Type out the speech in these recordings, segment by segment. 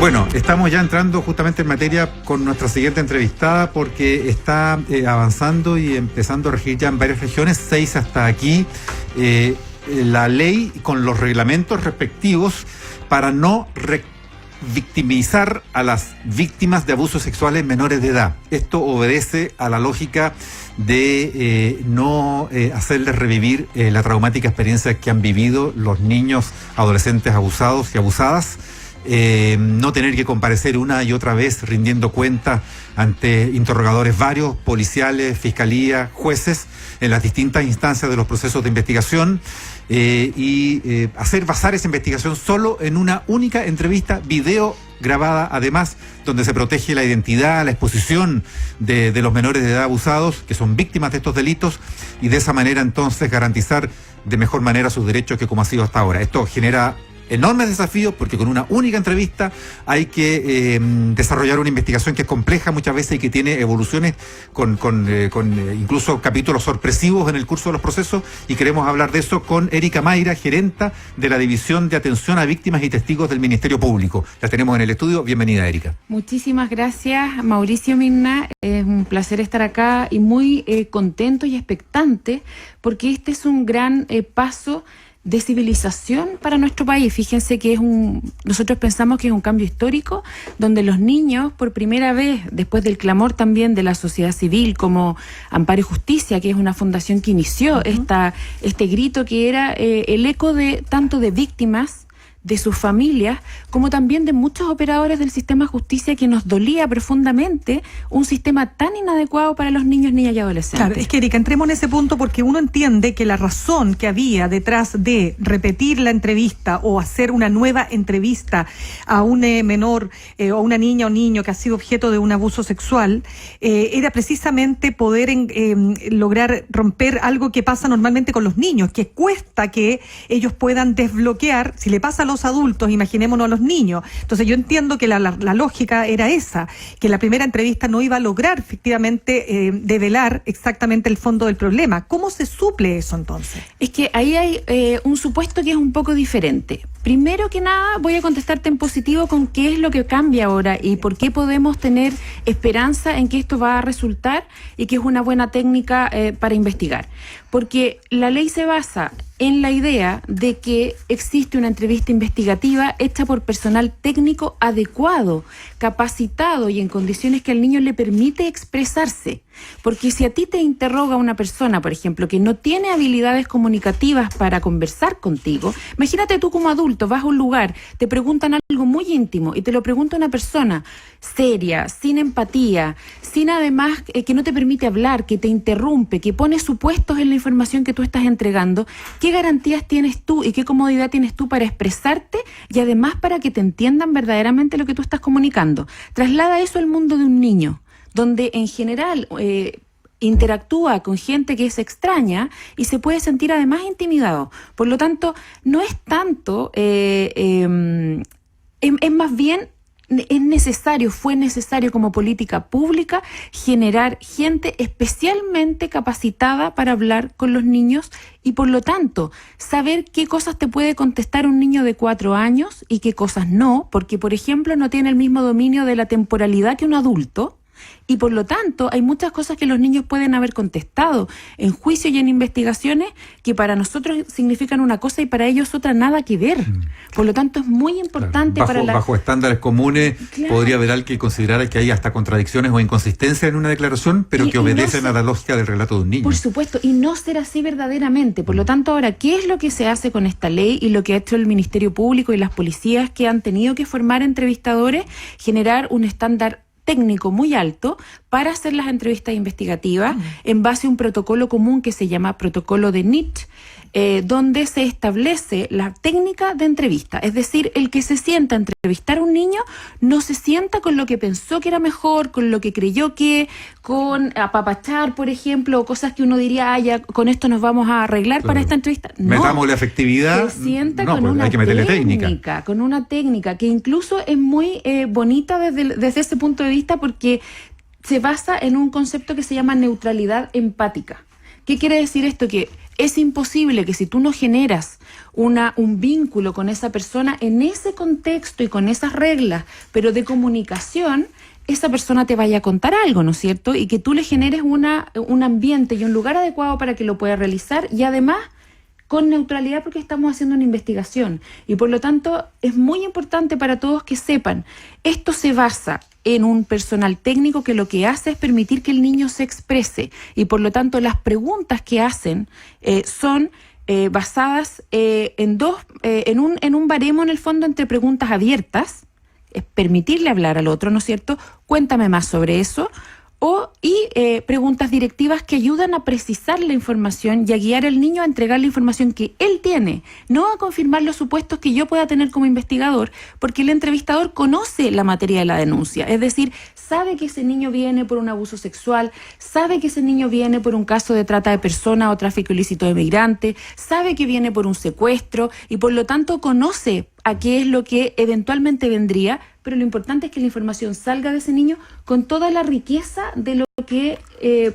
Bueno, estamos ya entrando justamente en materia con nuestra siguiente entrevistada porque está avanzando y empezando a regir ya en varias regiones, 6 hasta aquí, la ley con los reglamentos respectivos para no victimizar a las víctimas de abusos sexuales menores de edad. Esto obedece a la lógica de no hacerles revivir la traumática experiencia que han vivido los niños, adolescentes abusados y abusadas. No tener que comparecer una y otra vez rindiendo cuenta ante interrogadores varios, policiales, fiscalía, jueces, en las distintas instancias de los procesos de investigación, y hacer basar esa investigación solo en una única entrevista video grabada, además, donde se protege la identidad, la exposición de los menores de edad abusados, que son víctimas de estos delitos, y de esa manera entonces garantizar de mejor manera sus derechos que como ha sido hasta ahora. Esto genera enormes desafíos porque con una única entrevista hay que desarrollar una investigación que es compleja muchas veces y que tiene evoluciones con incluso capítulos sorpresivos en el curso de los procesos, y queremos hablar de eso con Erika Mayra, gerenta de la División de Atención a Víctimas y Testigos del Ministerio Público. La tenemos en el estudio. Bienvenida, Erika. Muchísimas gracias, Mauricio Mirna. Es un placer estar acá y muy contento y expectante porque este es un gran paso de civilización para nuestro país. Fíjense que nosotros pensamos que es un cambio histórico donde los niños, por primera vez, después del clamor también de la sociedad civil como Amparo y Justicia, que es una fundación que inició este grito que era el eco de tanto de víctimas, de sus familias, como también de muchos operadores del sistema de justicia, que nos dolía profundamente un sistema tan inadecuado para los niños, niñas y adolescentes. Claro, es que, Erika, entremos en ese punto porque uno entiende que la razón que había detrás de repetir la entrevista o hacer una nueva entrevista a un menor o una niña o niño que ha sido objeto de un abuso sexual era precisamente poder lograr romper algo que pasa normalmente con los niños, que cuesta que ellos puedan desbloquear. Si le pasa a los adultos, imaginémonos a los niños. Entonces yo entiendo que la lógica era esa, que la primera entrevista no iba a lograr efectivamente develar exactamente el fondo del problema. ¿Cómo se suple eso entonces? Es que ahí hay un supuesto que es un poco diferente. Primero que nada, voy a contestarte en positivo con qué es lo que cambia ahora y por qué podemos tener esperanza en que esto va a resultar y que es una buena técnica para investigar. Porque la ley se basa en la idea de que existe una entrevista investigativa hecha por personal técnico adecuado, capacitado y en condiciones que al niño le permite expresarse. Porque si a ti te interroga una persona, por ejemplo, que no tiene habilidades comunicativas para conversar contigo, imagínate tú como adulto, vas a un lugar, te preguntan algo muy íntimo y te lo pregunta una persona seria, sin empatía, sin además que no te permite hablar, que te interrumpe, que pone supuestos en la información que tú estás entregando. ¿Qué garantías tienes tú y qué comodidad tienes tú para expresarte y además para que te entiendan verdaderamente lo que tú estás comunicando? Traslada eso al mundo de un niño, donde en general interactúa con gente que es extraña y se puede sentir además intimidado. Por lo tanto, no es tanto, es más bien, fue necesario como política pública generar gente especialmente capacitada para hablar con los niños y por lo tanto saber qué cosas te puede contestar un niño de 4 años y qué cosas no, porque por ejemplo no tiene el mismo dominio de la temporalidad que un adulto. Y por lo tanto hay muchas cosas que los niños pueden haber contestado en juicio y en investigaciones que para nosotros significan una cosa y para ellos otra, nada que ver. Por lo tanto es muy importante, claro, bajo estándares comunes, claro, podría haber alguien que considerara que hay hasta contradicciones o inconsistencias en una declaración, pero que obedecen a la lógica del relato de un niño. Por supuesto, y no ser así verdaderamente. Por lo tanto, ahora, ¿qué es lo que se hace con esta ley y lo que ha hecho el Ministerio Público y las policías que han tenido que formar entrevistadores? Generar un estándar técnico muy alto para hacer las entrevistas investigativas en base a un protocolo común que se llama protocolo de NIT, donde se establece la técnica de entrevista. Es decir, el que se sienta a entrevistar a un niño no se sienta con lo que pensó que era mejor, con lo que creyó que, con apapachar, por ejemplo, o cosas que uno diría, ya con esto nos vamos a arreglar, claro, para esta entrevista. No, metámosle afectividad. Se sienta con una técnica, con una técnica que incluso es muy bonita desde ese punto de vista porque se basa en un concepto que se llama neutralidad empática. ¿Qué quiere decir esto? Que Es imposible que si tú no generas un vínculo con esa persona en ese contexto y con esas reglas, pero de comunicación, esa persona te vaya a contar algo, ¿no es cierto? Y que tú le generes un ambiente y un lugar adecuado para que lo pueda realizar, y además con neutralidad, porque estamos haciendo una investigación. Y por lo tanto es muy importante para todos que sepan, esto se basa en un personal técnico que lo que hace es permitir que el niño se exprese, y por lo tanto las preguntas que hacen son basadas en un baremo, en el fondo, entre preguntas abiertas, es permitirle hablar al otro, ¿no es cierto? Cuéntame más sobre eso. Y preguntas directivas que ayudan a precisar la información y a guiar al niño a entregar la información que él tiene, no a confirmar los supuestos que yo pueda tener como investigador, porque el entrevistador conoce la materia de la denuncia, es decir, sabe que ese niño viene por un abuso sexual, sabe que ese niño viene por un caso de trata de personas o tráfico ilícito de migrantes, sabe que viene por un secuestro, y por lo tanto conoce a qué es lo que eventualmente vendría, pero lo importante es que la información salga de ese niño con toda la riqueza de lo que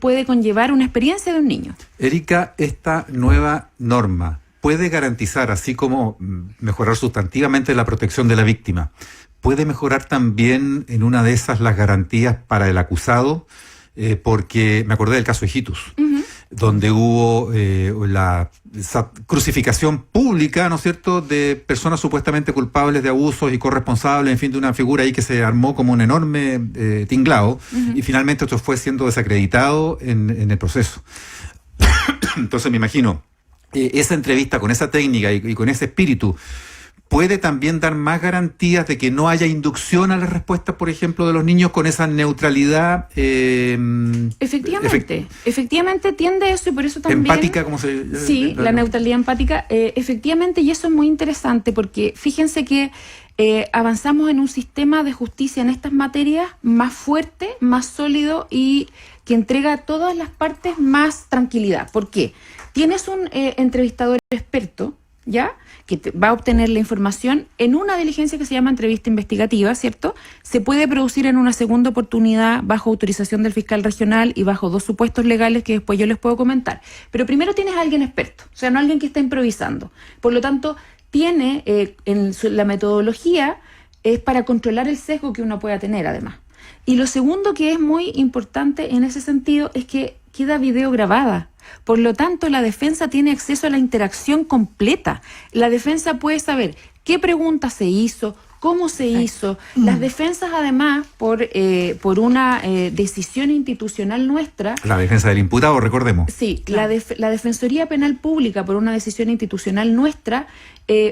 puede conllevar una experiencia de un niño. Erika, esta nueva norma puede garantizar, así como mejorar sustantivamente la protección de la víctima, puede mejorar también en una de esas las garantías para el acusado, porque me acordé del caso de Hitus, donde hubo esa crucificación pública, ¿no es cierto?, de personas supuestamente culpables de abusos y corresponsables, en fin, de una figura ahí que se armó como un enorme tinglado, y finalmente esto fue siendo desacreditado en el proceso. Entonces me imagino, esa entrevista con esa técnica y con ese espíritu puede también dar más garantías de que no haya inducción a las respuestas, por ejemplo, de los niños, con esa neutralidad. Efectivamente tiende eso, y por eso también... Empática, como se... Sí, la neutralidad empática, efectivamente, y eso es muy interesante, porque fíjense que avanzamos en un sistema de justicia en estas materias más fuerte, más sólido, y que entrega a todas las partes más tranquilidad. ¿Por qué? Tienes un entrevistador experto, ¿ya?, que va a obtener la información en una diligencia que se llama entrevista investigativa, ¿cierto? Se puede producir en una segunda oportunidad bajo autorización del fiscal regional y bajo 2 supuestos legales que después yo les puedo comentar. Pero primero tienes a alguien experto, o sea, no alguien que está improvisando. Por lo tanto, tiene la metodología es para controlar el sesgo que uno pueda tener, además. Y lo segundo que es muy importante en ese sentido es que queda video grabada. Por lo tanto, la defensa tiene acceso a la interacción completa. La defensa puede saber qué pregunta se hizo, cómo se hizo. Las defensas, además, por una decisión institucional nuestra... La defensa del imputado, recordemos. Sí, claro. La Defensoría Penal Pública, por una decisión institucional nuestra,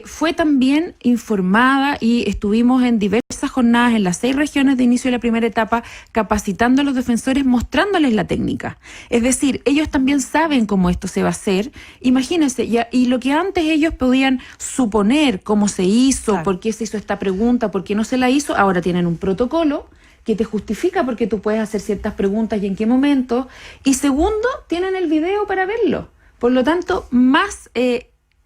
fue también informada, y estuvimos en diversas jornadas en las 6 regiones de inicio de la primera etapa capacitando a los defensores, mostrándoles la técnica. Es decir, ellos también saben cómo esto se va a hacer. Imagínense, y lo que antes ellos podían suponer cómo se hizo, claro, por qué se hizo esta pregunta, por qué no se la hizo, ahora tienen un protocolo que te justifica por qué tú puedes hacer ciertas preguntas y en qué momento. Y segundo, tienen el video para verlo. Por lo tanto, más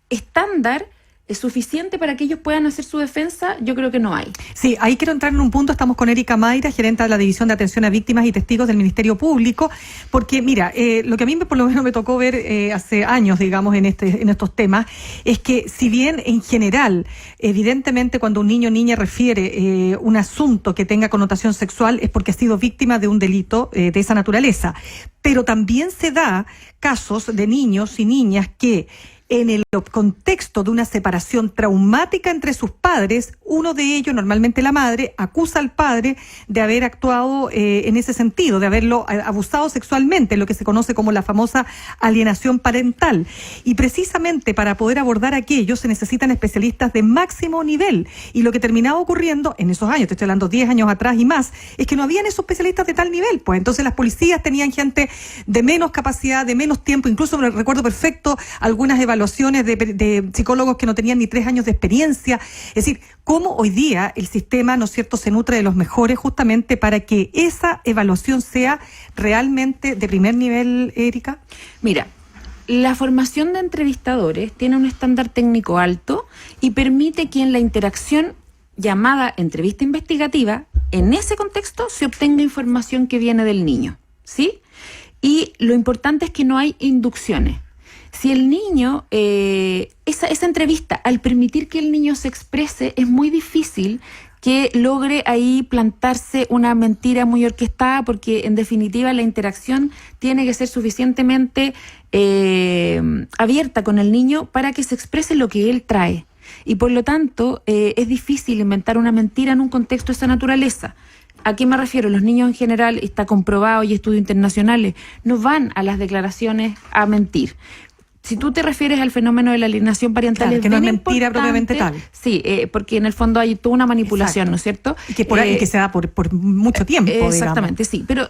estándar es suficiente para que ellos puedan hacer su defensa, yo creo que no hay. Sí, ahí quiero entrar en un punto. Estamos con Erika Mayra, gerente de la División de Atención a Víctimas y Testigos del Ministerio Público, porque mira, lo que a mí por lo menos me tocó ver hace años, digamos, en estos temas, es que si bien en general, evidentemente cuando un niño o niña refiere un asunto que tenga connotación sexual es porque ha sido víctima de un delito de esa naturaleza, pero también se da casos de niños y niñas que en el contexto de una separación traumática entre sus padres, uno de ellos, normalmente la madre, acusa al padre de haber actuado en ese sentido, de haberlo abusado sexualmente, lo que se conoce como la famosa alienación parental. Y precisamente para poder abordar aquello se necesitan especialistas de máximo nivel. Y lo que terminaba ocurriendo en esos años, te estoy hablando 10 años atrás y más, es que no habían esos especialistas de tal nivel. Pues entonces las policías tenían gente de menos capacidad, de menos tiempo. Incluso me recuerdo perfecto algunas evaluaciones de psicólogos que no tenían ni 3 años de experiencia. Es decir, cómo hoy día el sistema, ¿no es cierto?, se nutre de los mejores justamente para que esa evaluación sea realmente de primer nivel, Erika. Mira, la formación de entrevistadores tiene un estándar técnico alto y permite que en la interacción llamada entrevista investigativa, en ese contexto se obtenga información que viene del niño, ¿sí? Y lo importante es que no hay inducciones. Si el niño, esa entrevista, al permitir que el niño se exprese, es muy difícil que logre ahí plantarse una mentira muy orquestada, porque en definitiva la interacción tiene que ser suficientemente abierta con el niño para que se exprese lo que él trae. Y por lo tanto es difícil inventar una mentira en un contexto de esa naturaleza. ¿A qué me refiero? Los niños en general, está comprobado, y estudios internacionales, no van a las declaraciones a mentir. Si tú te refieres al fenómeno de la alienación parental, claro, es que no es bien mentira propiamente tal. Sí, porque en el fondo hay toda una manipulación, exacto, ¿no es cierto? Y que se da por mucho tiempo, exactamente, digamos. Sí. Pero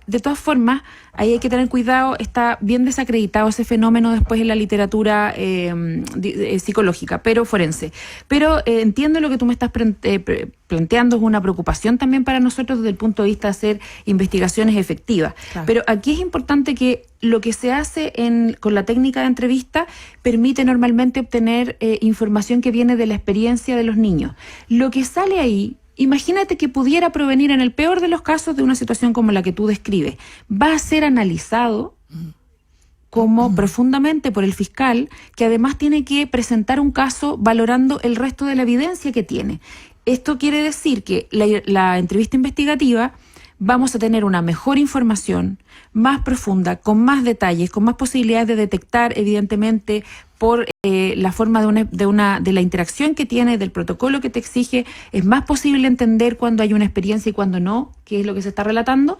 de todas formas, ahí hay que tener cuidado, está bien desacreditado ese fenómeno después en la literatura psicológica, pero forense. Pero entiendo lo que tú me estás planteando, es una preocupación también para nosotros desde el punto de vista de hacer investigaciones efectivas. Claro. Pero aquí es importante que lo que se hace con la técnica de entrevista permite normalmente obtener información que viene de la experiencia de los niños. Lo que sale ahí, imagínate que pudiera provenir en el peor de los casos de una situación como la que tú describes. Va a ser analizado como profundamente por el fiscal, que además tiene que presentar un caso valorando el resto de la evidencia que tiene. Esto quiere decir que la entrevista investigativa vamos a tener una mejor información, más profunda, con más detalles, con más posibilidades de detectar, evidentemente, por la forma de la interacción que tiene, del protocolo que te exige, es más posible entender cuando hay una experiencia y cuando no, que es lo que se está relatando,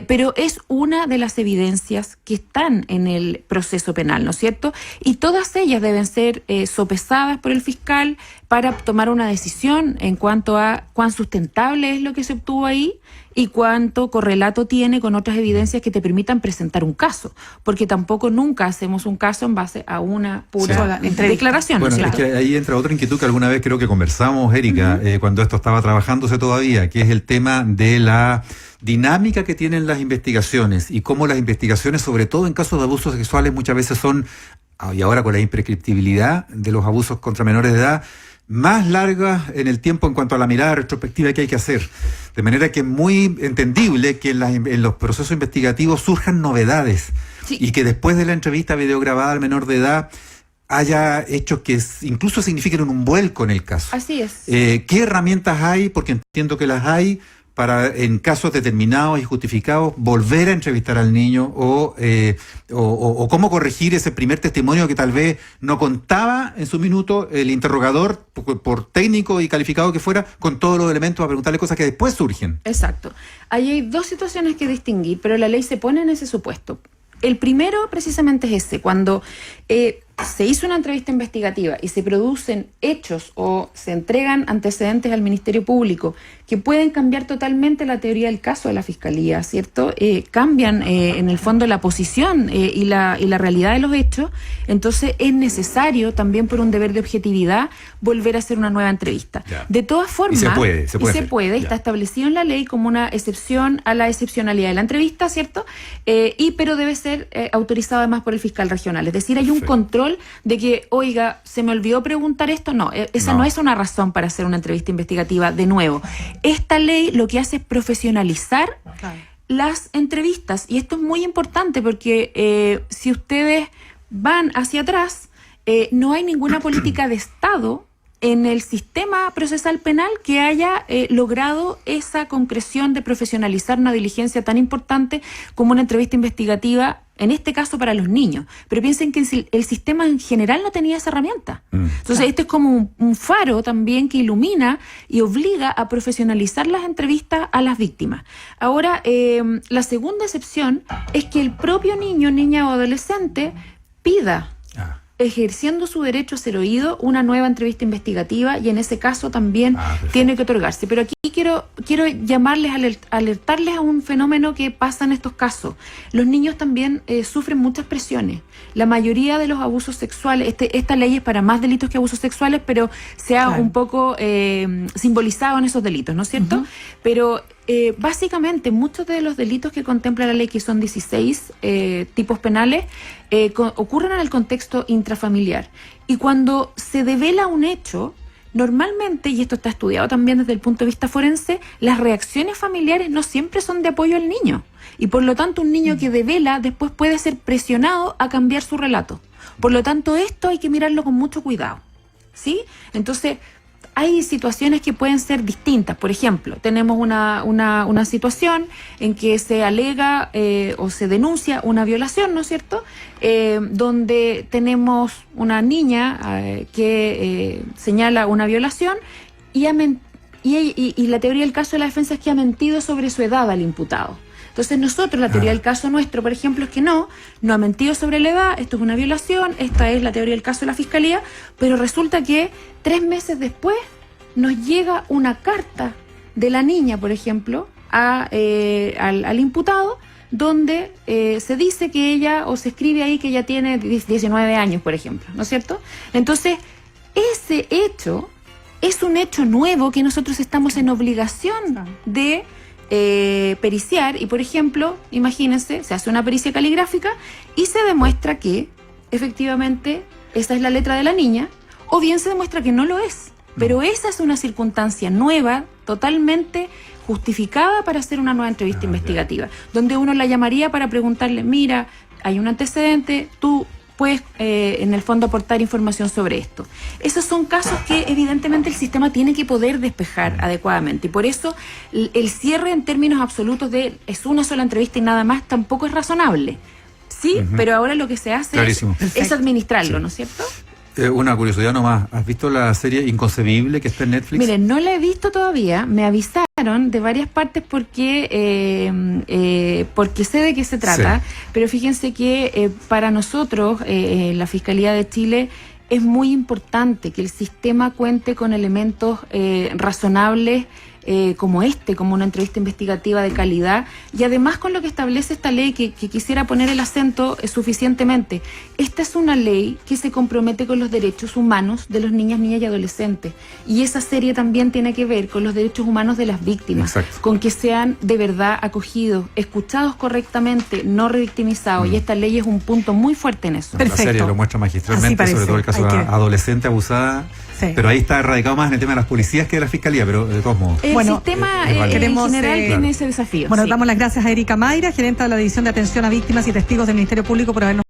pero es una de las evidencias que están en el proceso penal, ¿no es cierto? Y todas ellas deben ser sopesadas por el fiscal para tomar una decisión en cuanto a cuán sustentable es lo que se obtuvo ahí y cuánto correlato tiene con otras evidencias que te permitan presentar un caso, porque tampoco nunca hacemos un caso en base a una pura declaración. Bueno, es que ahí entra otra inquietud que alguna vez creo que conversamos, Erika, cuando esto estaba trabajándose todavía, que es el tema de la dinámica que tienen las investigaciones y cómo las investigaciones, sobre todo en casos de abusos sexuales, muchas veces son, y ahora con la imprescriptibilidad de los abusos contra menores de edad, más largas en el tiempo en cuanto a la mirada retrospectiva que hay que hacer. De manera que es muy entendible que en los procesos investigativos surjan novedades, sí, y que después de la entrevista videograbada al menor de edad haya hechos que incluso signifiquen un vuelco en el caso. Así es. ¿Qué herramientas hay? Porque entiendo que las hay para, en casos determinados y justificados, volver a entrevistar al niño o cómo corregir ese primer testimonio que tal vez no contaba en su minuto el interrogador, por técnico y calificado que fuera, con todos los elementos a preguntarle cosas que después surgen. Exacto. Ahí hay dos situaciones que distinguir, pero la ley se pone en ese supuesto. El primero precisamente es ese, cuando se hizo una entrevista investigativa y se producen hechos o se entregan antecedentes al Ministerio Público que pueden cambiar totalmente la teoría del caso de la Fiscalía, ¿cierto? Cambian en el fondo la posición y la realidad de los hechos, entonces es necesario también por un deber de objetividad volver a hacer una nueva entrevista. Ya. De todas formas, se puede, está establecido en la ley como una excepción a la excepcionalidad de la entrevista, ¿cierto? Pero debe ser autorizado además por el fiscal regional, es decir, hay un control de que, oiga, se me olvidó preguntar esto. No, esa no es una razón para hacer una entrevista investigativa de nuevo. Esta ley lo que hace es profesionalizar las entrevistas, y esto es muy importante porque si ustedes van hacia atrás, no hay ninguna política de Estado en el sistema procesal penal que haya logrado esa concreción de profesionalizar una diligencia tan importante como una entrevista investigativa, en este caso para los niños. Pero piensen que el sistema en general no tenía esa herramienta. Entonces esto es como un faro también que ilumina y obliga a profesionalizar las entrevistas a las víctimas. Ahora, la segunda excepción es que el propio niño, niña o adolescente pida, ejerciendo su derecho a ser oído, una nueva entrevista investigativa, y en ese caso también tiene que otorgarse. Pero aquí quiero llamarles, alertarles a un fenómeno que pasa en estos casos. Los niños también sufren muchas presiones. La mayoría de los abusos sexuales, esta ley es para más delitos que abusos sexuales, pero se ha un poco simbolizado en esos delitos, ¿no es cierto? Pero básicamente muchos de los delitos que contempla la ley, que son 16 tipos penales, ocurren en el contexto intrafamiliar. Y cuando se devela un hecho, normalmente, y esto está estudiado también desde el punto de vista forense, las reacciones familiares no siempre son de apoyo al niño. Y por lo tanto un niño que devela después puede ser presionado a cambiar su relato. Por lo tanto, esto hay que mirarlo con mucho cuidado, ¿sí? Entonces, hay situaciones que pueden ser distintas. Por ejemplo, tenemos una situación en que se alega o se denuncia una violación, ¿no es cierto? Donde tenemos una niña que señala una violación y la teoría del caso de la defensa es que ha mentido sobre su edad al imputado. Entonces nosotros, la teoría del caso nuestro, por ejemplo, es que no ha mentido sobre la edad, esto es una violación, esta es la teoría del caso de la Fiscalía, pero resulta que 3 meses después nos llega una carta de la niña, por ejemplo, al imputado, donde se dice que ella, o se escribe ahí que ella tiene 19 años, por ejemplo, ¿no es cierto? Entonces, ese hecho es un hecho nuevo que nosotros estamos en obligación de periciar y, por ejemplo, imagínense, se hace una pericia caligráfica y se demuestra que efectivamente esa es la letra de la niña, o bien se demuestra que no lo es, pero esa es una circunstancia nueva, totalmente justificada para hacer una nueva entrevista investigativa, donde uno la llamaría para preguntarle, mira, hay un antecedente, tú puedes en el fondo aportar información sobre esto. Esos son casos que evidentemente el sistema tiene que poder despejar adecuadamente, y por eso el cierre en términos absolutos de es una sola entrevista y nada más tampoco es razonable, ¿sí? Pero ahora lo que se hace es administrarlo, ¿no es cierto? Una curiosidad nomás, ¿has visto la serie Inconcebible que está en Netflix? Miren, no la he visto todavía, me avisaron de varias partes porque sé de qué se trata, pero fíjense que para nosotros, la Fiscalía de Chile, es muy importante que el sistema cuente con elementos razonables como una entrevista investigativa de calidad, y además con lo que establece esta ley, que quisiera poner el acento suficientemente. Esta es una ley que se compromete con los derechos humanos de los niñas, niñas y adolescentes, y esa serie también tiene que ver con los derechos humanos de las víctimas. Exacto. Con que sean de verdad acogidos, escuchados correctamente, no revictimizados, y esta ley es un punto muy fuerte en eso. Perfecto. La serie lo muestra magistralmente, sobre todo el caso de adolescente abusada. Sí. Pero ahí está radicado más en el tema de las policías que de la Fiscalía, pero de todos modos. El sistema en general tiene ese desafío. Bueno, damos las gracias a Erika Mayra, gerente de la División de Atención a Víctimas y Testigos del Ministerio Público, por habernos